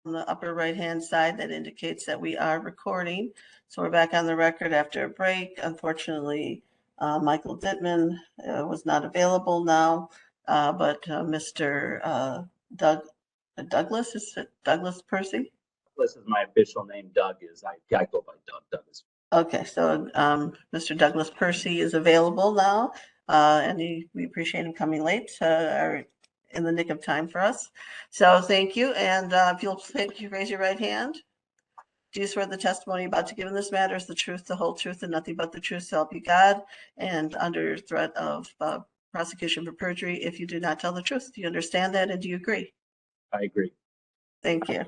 on the upper right-hand side that indicates that we are recording. So we're back on the record after a break. Unfortunately, Michael Dittman was not available now, but Mr. Douglas, is it Douglas Percy? This is my official name. Doug is, I go by Doug. Douglas. Okay, so Mr. Douglas Percy is available now, and we appreciate him coming late, or in the nick of time for us. So thank you, and if you'll raise your right hand. Do you swear the testimony about to give in this matter is the truth, the whole truth, and nothing but the truth, so help you God, and under threat of prosecution for perjury if you do not tell the truth? Do you understand that, and do you agree? I agree. Thank you.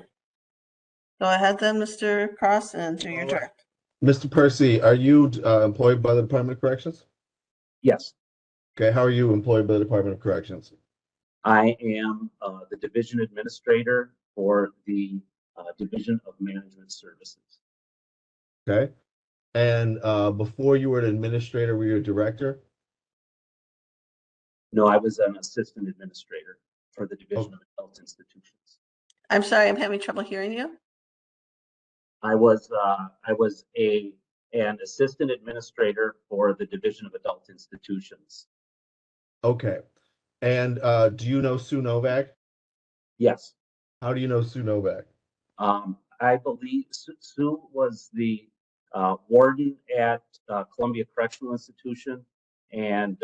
Go ahead then, Mr. Cross, and do your direct. Mr. Percy, are you employed by the Department of Corrections? Yes. Okay, how are you employed by the Department of Corrections? I am the division administrator for the Division of Management Services. Okay, and before you were an administrator, were you a director? No, I was an assistant administrator for the Division of Adult Institutions. I'm sorry, I'm having trouble hearing you. I was an assistant administrator for the Division of Adult Institutions. Okay, and do you know Sue Novak? Yes. How do you know Sue Novak? I believe Sue was the warden at Columbia Correctional Institution, and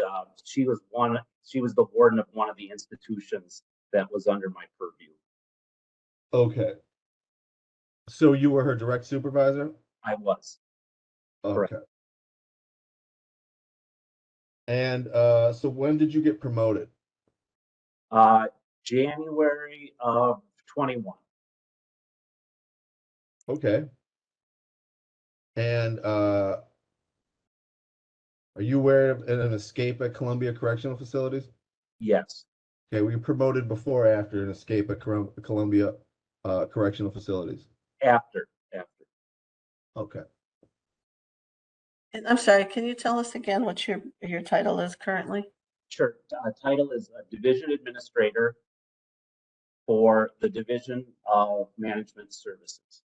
she was the warden of one of the institutions that was under my purview. Okay. So you were her direct supervisor? I was. Okay. Correct. And so when did you get promoted? January of 21. Okay. And are you aware of an escape at Columbia Correctional Facilities? Yes. Okay, were you promoted before or after an escape at Columbia Correctional Facilities? After. Okay. And I'm sorry, can you tell us again what your title is currently? Sure. Title is Division Administrator for the Division of Management Services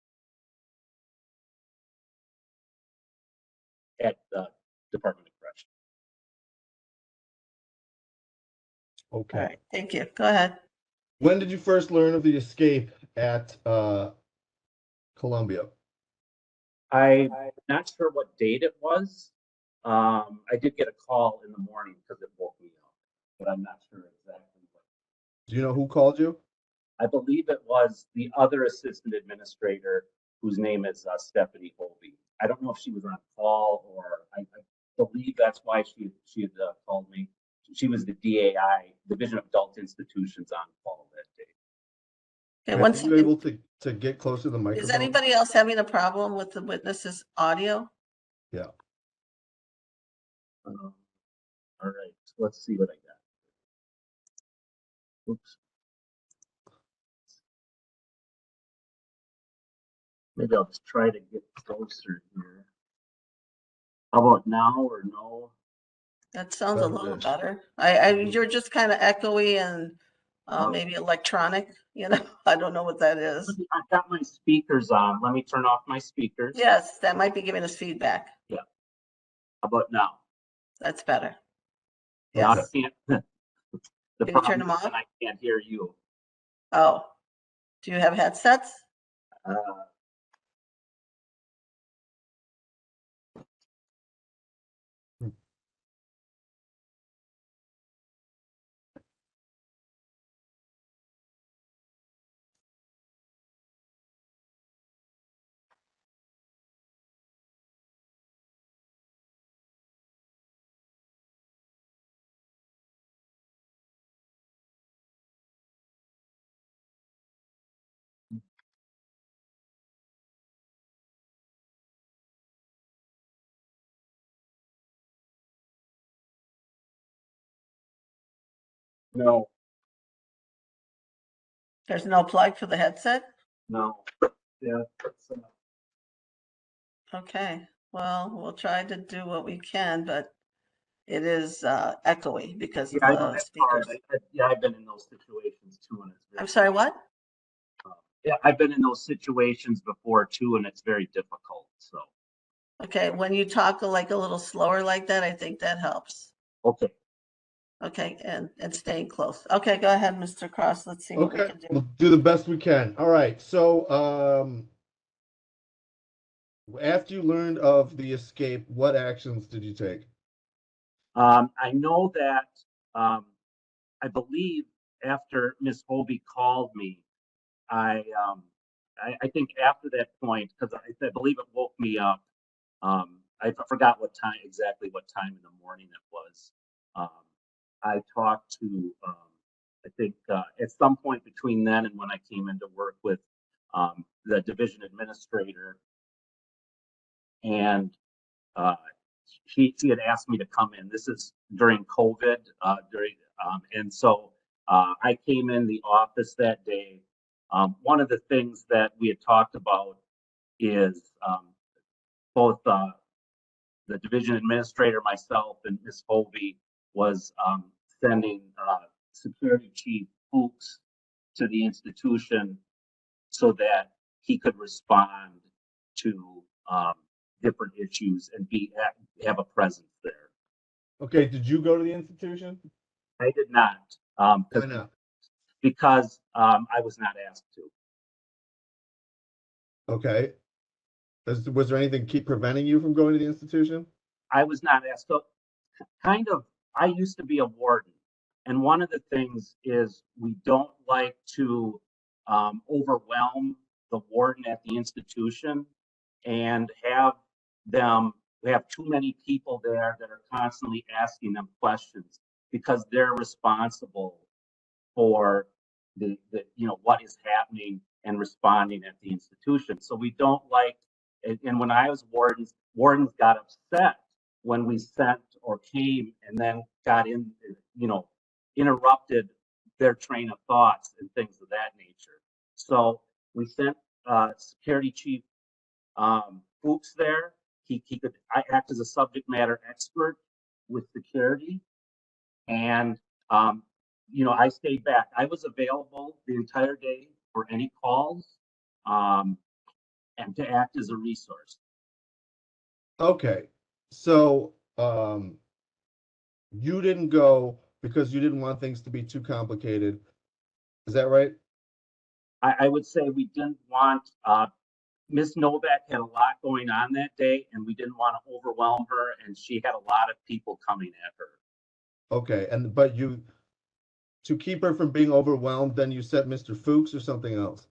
at the Department of Correction. Okay. All right, thank you. Go ahead. When did you first learn of the escape at Columbia? I'm not sure what date it was. I did get a call in the morning because it woke me up, but I'm not sure exactly what. Do you know who called you? I believe it was the other assistant administrator whose name is Stephanie Holby. I don't know if she was on call or I believe that's why she had called me. She was the DAI, Division of Adult Institutions, on call that day. Okay, Are you able to get closer to the microphone? Is anybody else having a problem with the witness's audio? Yeah. All right, so let's see what I got. Oops. Maybe I'll just try to get closer here. How about now or no? That sounds a little better. You're just kind of echoey and maybe electronic, I don't know what that is. I've got my speakers on. Let me turn off my speakers. Yes, that might be giving us feedback. Yeah. How about now? That's better. Now Yes. I can't. The Can you turn them problem is off? I can't hear you. Oh, do you have headsets? No, There's no plug for the headset? no. Yeah. Okay, well, we'll try to do what we can, but it is echoey because of Yeah, I know the that's speakers. hard. I've been in those situations too. And it's I'm sorry, what? Yeah, I've been in those situations before too, and it's very difficult. So, Okay, when you talk like a little slower like that, I think that helps. okay. Okay, and staying close. Okay, go ahead, Mr. Cross. Let's see what we Okay, can do. we'll do the best we can. All right. So, after you learned of the escape, what actions did you take? I know that I believe after Miss Hobie called me, I I think after that point, because I believe it woke me up. I forgot what time exactly what time in the morning it was. Um, I talked to I think at some point between then and when I came into work with the division administrator, and uh, she had asked me to come in. This is during COVID, and so I came in the office that day. One of the things that we had talked about is both the division administrator, myself, and Ms. Hovey was sending security chief Fuchs to the institution so that he could respond to different issues and have a presence there. Okay, did you go to the institution? I did not, Why not? because I was not asked to. Okay. Was there anything keep preventing you from going to the institution? I was not asked. So, kind of, I used to be a warden, and one of the things is we don't like to overwhelm the warden at the institution and have them we have too many people there that are constantly asking them questions because they're responsible for the what is happening and responding at the institution. So we don't like, and when I was wardens got upset when we sent or came and then got in, interrupted their train of thoughts and things of that nature. So we sent security chief Fuchs there. He could act as a subject matter expert with security, and I stayed back. I was available the entire day for any calls, um, and to act as a resource. Okay. So, you didn't go because you didn't want things to be too complicated. Is that right? I would say we didn't want Miss Novak had a lot going on that day, and we didn't want to overwhelm her, and she had a lot of people coming at her. Okay. But to keep her from being overwhelmed, then you set Mr. Fuchs or something else.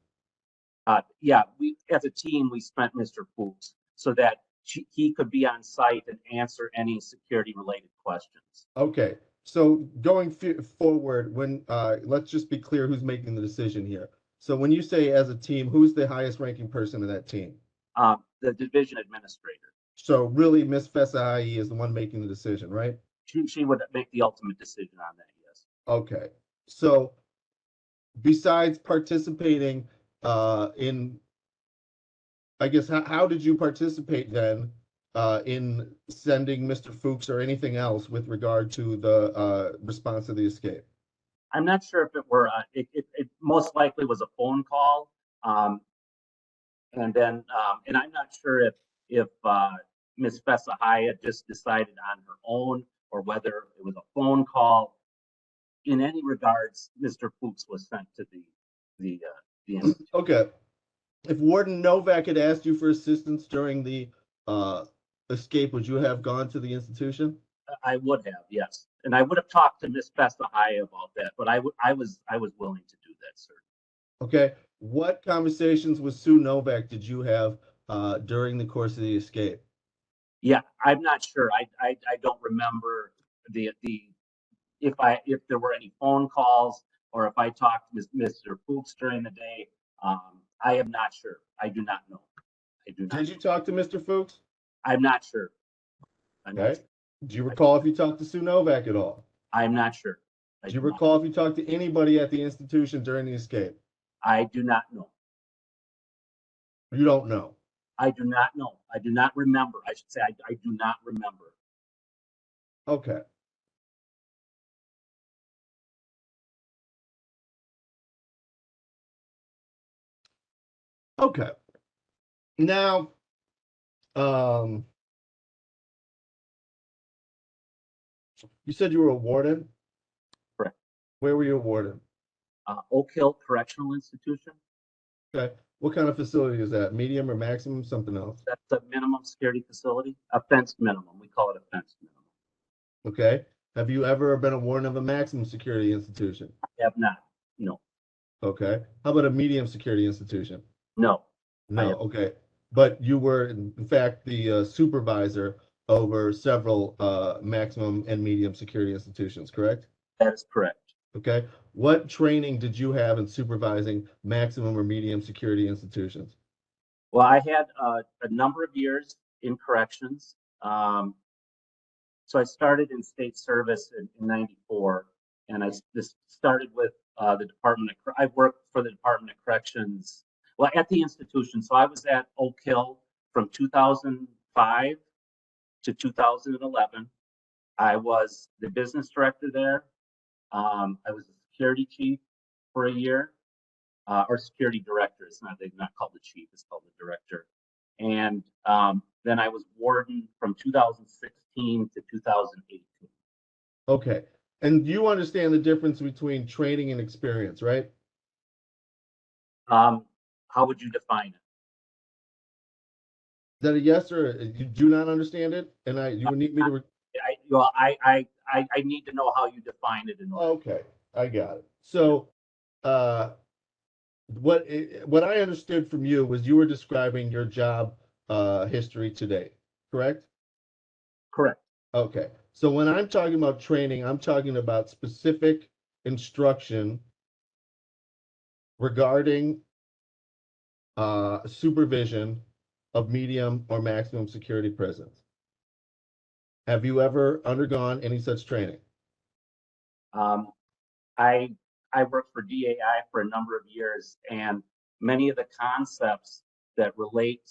Yeah, we as a team we spent Mr. Fuchs so that he could be on site and answer any security related questions. Okay. So going forward, when let's just be clear who's making the decision here. So when you say as a team, who's the highest ranking person in that team? The division administrator. So really, Miss Fesahai is the one making the decision, right? She would make the ultimate decision on that. Yes. Okay. So besides participating in, I guess, how did you participate then in sending Mr. Fuchs or anything else with regard to the response to the escape? I'm not sure if it were. It most likely was a phone call, and I'm not sure if Miss Fesahaya just decided on her own or whether it was a phone call. In any regards, Mr. Fuchs was sent to the institute. Okay. If Warden Novak had asked you for assistance during the escape, would you have gone to the institution? I would have, yes, and I would have talked to Miss Fesahaya about that. But I was willing to do that, sir. Okay. What conversations with Sue Novak did you have during the course of the escape? Yeah, I'm not sure. I don't remember the if there were any phone calls or if I talked with Mr. Fuchs during the day. I am not sure. I do not know. I do not. Did you talk to Mr. Fuchs? I'm not sure. I'm not Okay. sure. Do you recall if you talked to Sue Novak at all? I'm not sure. Do you recall if you talked to anybody at the institution during the escape? I do not know. You don't know. I do not know. I do not remember. I should say I do not remember. Okay. Okay. Now, um, you said you were awarded. Correct. Where were you awarded? Oak Hill Correctional Institution. Okay. What kind of facility is that? Medium or maximum? Something else? That's a minimum security facility, a fenced minimum. We call it a fenced minimum. Okay. Have you ever been awarded of a maximum security institution? I have not. No, Okay. How about a medium security institution? no. I No. have, Okay. But you were, in fact, the supervisor over several maximum and medium security institutions, correct? that is correct. Okay. What training did you have in supervising maximum or medium security institutions? Well, I had a number of years in corrections. So I started in state service in '94, and I just started with the Department of. I worked for the Department of Corrections, well, at the institution. So I was at Oak Hill from 2005 to 2011. I was the business director there. I was the security chief for a year, or security director. It's not they're not called the chief; it's called the director. And then I was warden from 2016 to 2018. Okay. And you understand the difference between training and experience, right? How would you define it? Is that a yes or you do not understand it? And you would need me to. I need to know how you define it in order. Okay, I got it. So, uh, what I understood from you was you were describing your job history today, correct? Correct. Okay. So when I'm talking about training, I'm talking about specific instruction regarding supervision of medium or maximum security prisons. Have you ever undergone any such training? Um, I I worked for DAI for a number of years, and many of the concepts that relate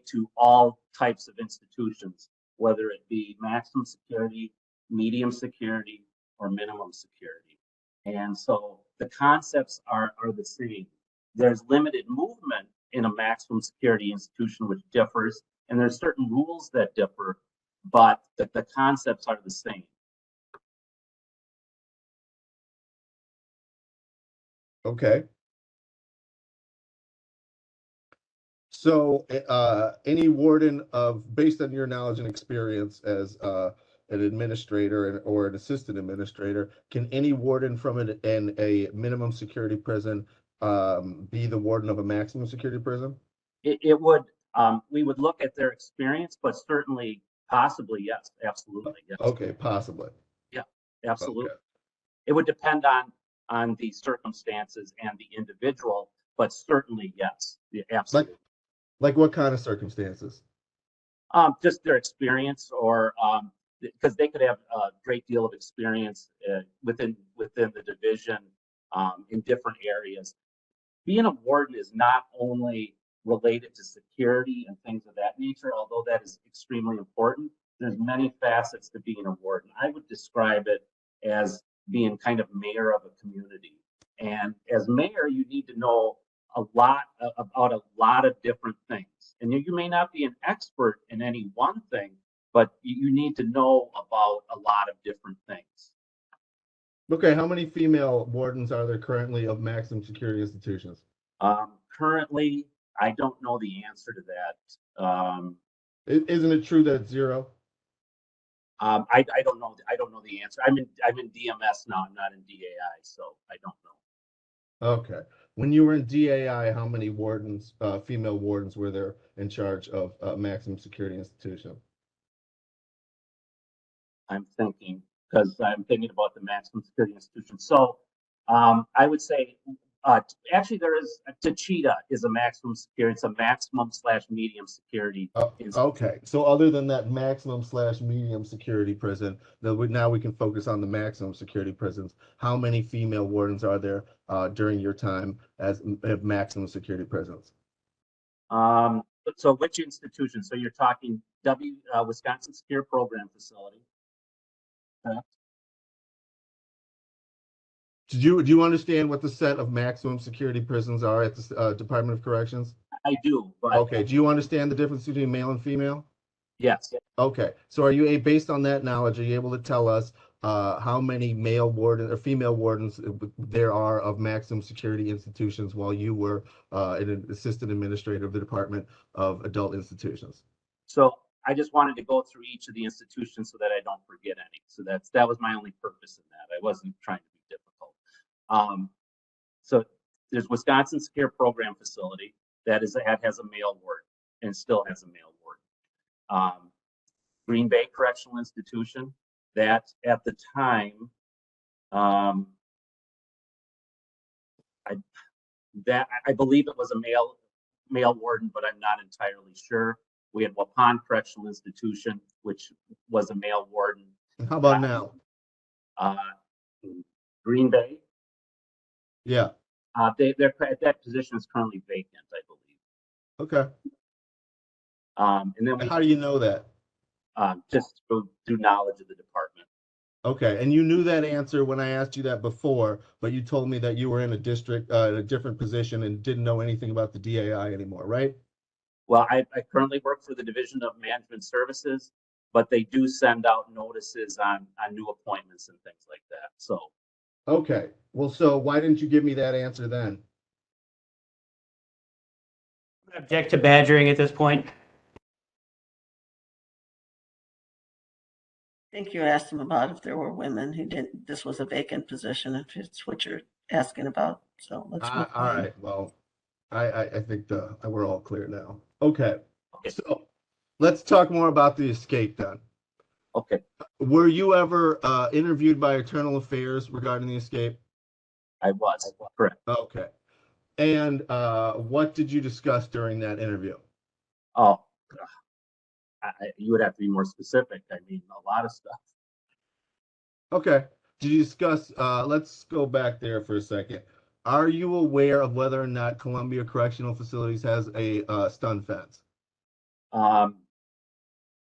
to all types of institutions, whether it be maximum security, medium security, or minimum security. And so the concepts are the same. There's limited movement in a maximum security institution, which differs, and there's certain rules that differ, but the concepts are the same. Okay. So, any warden based on your knowledge and experience as an administrator or an assistant administrator, can any warden from in a minimum security prison be the warden of a maximum security prison? It would, we would look at their experience, but certainly, possibly, yes, absolutely, yes. Okay, possibly. Yeah, absolutely. Okay. It would depend on the circumstances and the individual, but certainly, yes, yeah, absolutely. Like what kind of circumstances? Just their experience, or because they could have a great deal of experience within the division, in different areas. Being a warden is not only related to security and things of that nature, although that is extremely important. There's many facets to being a warden. I would describe it as being kind of mayor of a community. And as mayor, you need to know a lot about a lot of different things. And you may not be an expert in any one thing, but you need to know about a lot of different things. Okay, how many female wardens are there currently of maximum security institutions? Currently, I don't know the answer to that. Isn't it true that it's zero? I don't know. I don't know the answer. I'm in DMS now. I'm not in DAI, so I don't know. Okay. When you were in DAI, how many wardens, female wardens, were there in charge of maximum security institution? I'm thinking because I'm thinking about the maximum security institution. So I would say actually there is Tachita is a maximum security. It's a maximum/medium security institution. Okay. So other than that maximum/medium security prison, now we can focus on the maximum security prisons. How many female wardens are there during your time as maximum security prisons? So which institution? So you're talking Wisconsin Secure Program Facility. Do you understand what the set of maximum security prisons are at the Department of Corrections? I do, but Okay. Do you understand the difference between male and female? yes, Okay. So are you based on that knowledge, are you able to tell us how many male wardens or female wardens there are of maximum security institutions while you were an assistant administrator of the Department of Adult Institutions? so I just wanted to go through each of the institutions so that I don't forget any. So that was my only purpose in that. I wasn't trying to be difficult. So there's Wisconsin Secure Program Facility that has a male ward and still has a male ward. Green Bay Correctional Institution, that at the time, I believe it was a male warden, but I'm not entirely sure. We had Waupun Correctional Institution, which was a male warden. And how about now? Green Bay, Yeah. that position is currently vacant, I believe. Okay. And then How do you know that? just through knowledge of the department. Okay, and you knew that answer when I asked you that before, but you told me that you were in a different position and didn't know anything about the DAI anymore, right? Well, I currently work for the Division of Management Services, but they do send out notices on new appointments and things like that. So, Okay, well, so why didn't you give me that answer then? Object to badgering at this point. I think you asked him about if there were women who didn't, this was a vacant position, if it's what you're asking about. So let's move All on. right, well, I think we're all clear now. Okay, okay. so let's talk more about the escape then. Okay. Were you ever interviewed by Internal Affairs regarding the escape? I was, correct. Okay. And what did you discuss during that interview? Oh, you would have to be more specific. I mean, a lot of stuff. Okay. Did you discuss, let's go back there for a second. Are you aware of whether or not Columbia Correctional Facilities has a stun fence?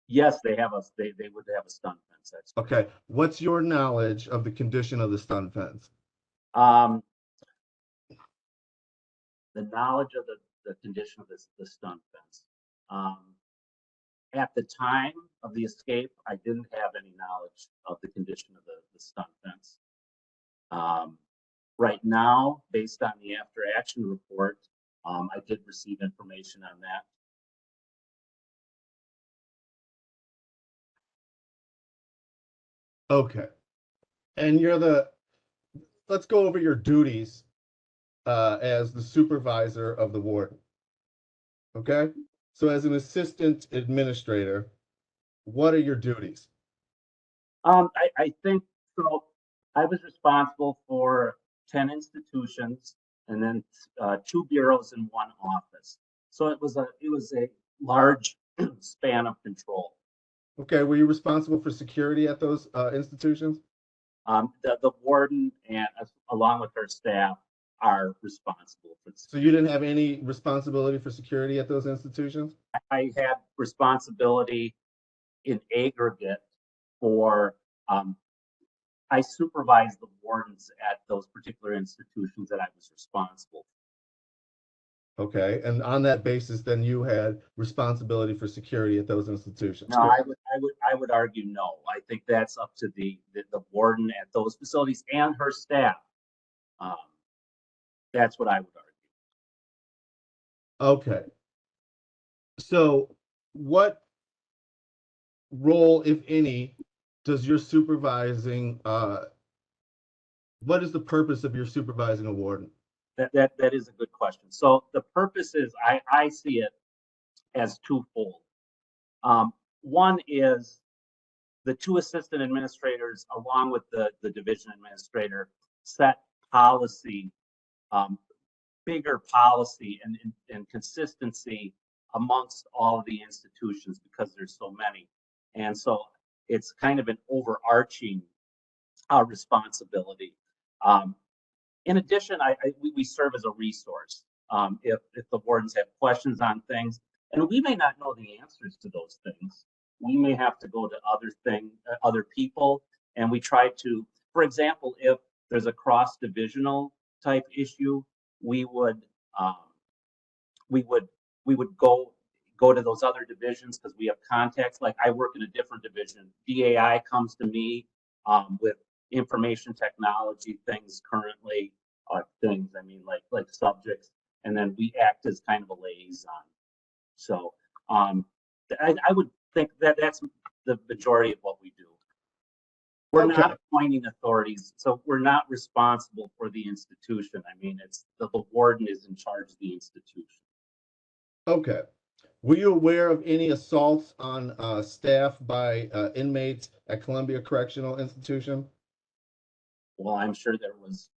Yes, they would have a stun fence. That's okay. What's your knowledge of the condition of the stun fence? The knowledge of the condition of the stun fence. At the time of the escape, I didn't have any knowledge of the condition of the stun fence. Right now, based on the after action report, I did receive information on that. Okay. And let's go over your duties as the supervisor of the warden. Okay? So as an assistant administrator, what are your duties? I think so. I was responsible for 10 institutions and then 2 bureaus and 1 office. So it was a large span of control. Okay, were you responsible for security at those institutions? The warden and along with her staff are responsible for. So you didn't have any responsibility for security at those institutions? I had responsibility in aggregate for. I supervised the wardens at those particular institutions that I was responsible for. Okay, and on that basis, then you had responsibility for security at those institutions. No, I would argue no. I think that's up to the warden at those facilities and her staff. That's what I would argue. Okay. So what role, if any, does your supervising, what is the purpose of your supervising a warden? That is a good question. So the purpose is, I see it as twofold. One is the 2 assistant administrators, along with the division administrator, set policy, bigger policy and consistency amongst all of the institutions because there's so many. And so it's kind of an overarching responsibility. In addition, we serve as a resource. If the wardens have questions on things, and we may not know the answers to those things, we may have to go to other people, and we try to, for example, there's a cross-divisional type issue, we would we would go to those other divisions because we have contacts. Like I work in a different division. DAI comes to me with information technology things currently, things I mean like subjects, and then we act as kind of a liaison. So I would think that that's the majority of what we do. We're not appointing authorities, so we're not responsible for the institution. I mean, it's the warden is in charge of the institution. Okay. Were you aware of any assaults on staff by inmates at Columbia Correctional Institution? Well, I'm sure there was.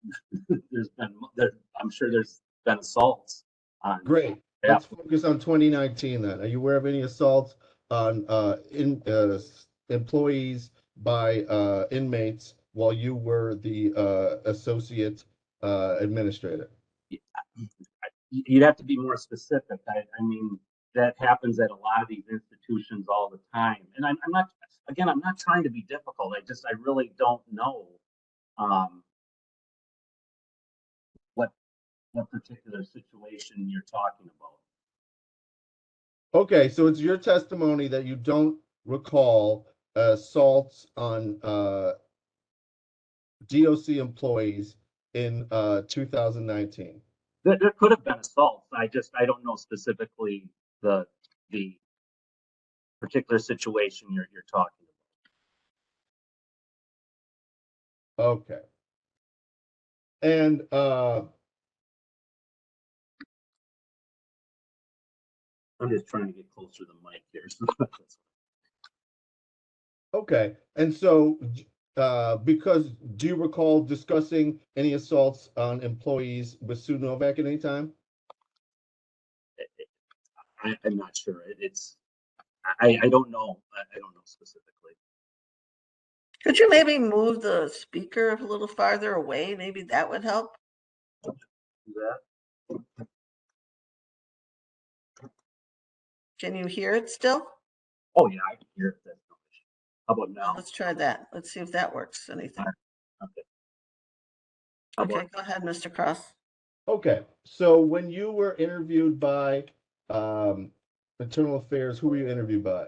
I'm sure there's been assaults on. Great. Yeah. Let's focus on 2019 then. Are you aware of any assaults on employees by inmates while you were the associate administrator? You'd have to be more specific. I mean, that happens at a lot of these institutions all the time. And I'm not, again, I'm not trying to be difficult. I really don't know what particular situation you're talking about. Okay, so it's your testimony that you don't recall assaults on DOC employees in 2019. There could have been assaults. I don't know specifically the particular situation you're talking about. Okay. And I'm just trying to get closer to the mic here. Okay, and so because do you recall discussing any assaults on employees with Sue Novak at any time? I'm not sure. I don't know. I don't know specifically. Could you maybe move the speaker a little farther away? Maybe that would help. That? Can you hear it still? Oh yeah, I can hear it. That's no issue. How about now? Let's try that. Let's see if that works. Anything? Okay. Okay, go ahead, Mr. Cross. Okay, so when you were interviewed by Internal Affairs, who were you interviewed by?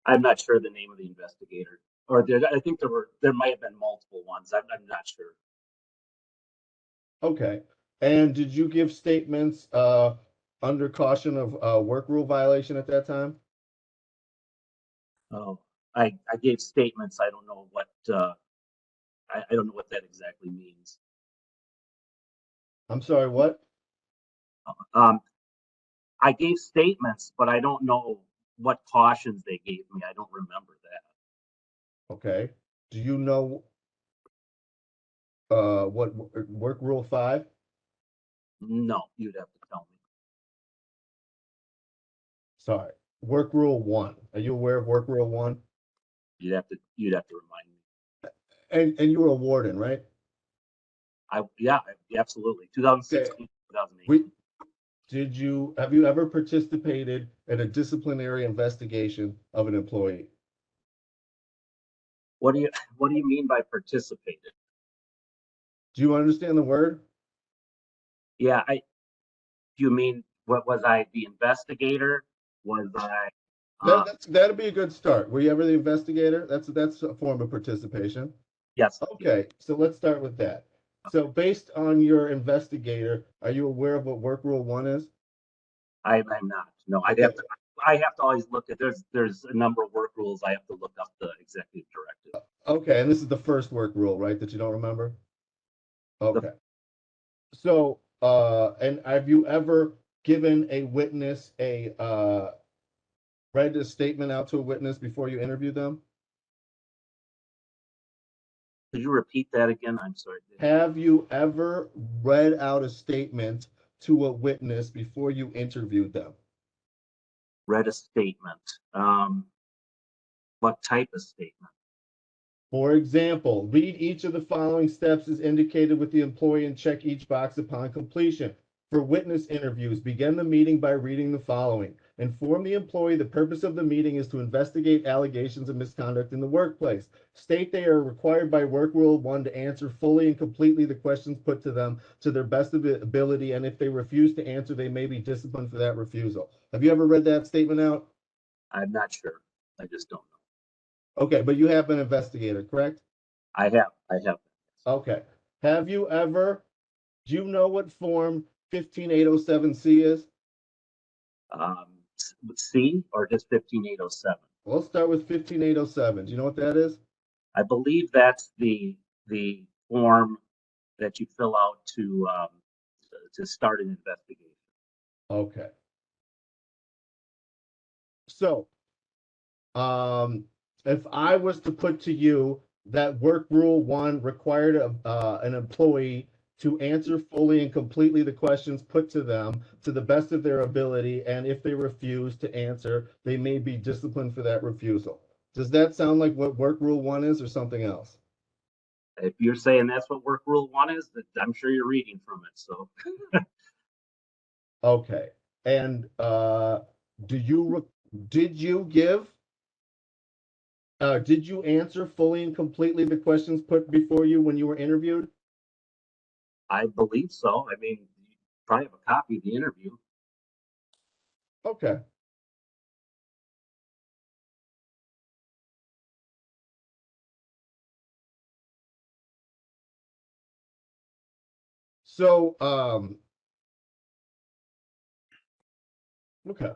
I'm not sure the name of the investigator, or I think there might have been multiple ones. I'm not sure. Okay, and did you give statements under caution of work rule violation at that time? Oh, I gave statements. I don't know what I don't know what that exactly means. I'm sorry, what? I gave statements, but I don't know what cautions they gave me. I don't remember that. Okay. Do you know what work rule 5? No, you'd have to tell me. Sorry, work rule 1. Are you aware of work rule 1? You'd have to remind me. And you were a warden, right? Yeah, absolutely. 2016, 2018. Have you ever participated in a disciplinary investigation of an employee? What do you mean by participated? Do you understand the word? Yeah, do you mean what was I the investigator? Was I That'd be a good start. Were you ever the investigator? That's a form of participation. Yes. Okay, so let's start with that. So based on your investigator, are you aware of what work rule 1 is? I'm not. No, I have to always look at there's a number of work rules. I have to look up the executive directive. Okay, and this is the first work rule, right, that you don't remember? Okay. So and have you ever given a witness read a statement out to a witness before you interview them? Could you repeat that again? I'm sorry. Have you ever read out a statement to a witness before you interviewed them? Read a statement. What type of statement? For example, read each of the following steps as indicated with the employee and check each box upon completion. for witness interviews, begin the meeting by reading the following. Inform the employee the purpose of the meeting is to investigate allegations of misconduct in the workplace. State they are required by Work Rule 1 to answer fully and completely the questions put to them to their best ability, and if they refuse to answer, they may be disciplined for that refusal. Have you ever read that statement out? I'm not sure. I just don't know. Okay, but you have been an investigator, correct? I have. Okay. Have you ever, do you know what form 15807C is? C or just 15807? Well, let's start with 15807. Do you know what that is? I believe that's the form that you fill out to start an investigation. Okay. So, if I was to put to you that Work Rule 1 required an employee to answer fully and completely the questions put to them to the best of their ability, and if they refuse to answer, they may be disciplined for that refusal. Does that sound like what Work Rule 1 is or something else? If you're saying that's what Work Rule 1 is, I'm sure you're reading from it. So Okay. And did you answer fully and completely the questions put before you when you were interviewed? I believe so. I mean, you probably have a copy of the interview. Okay. So, okay.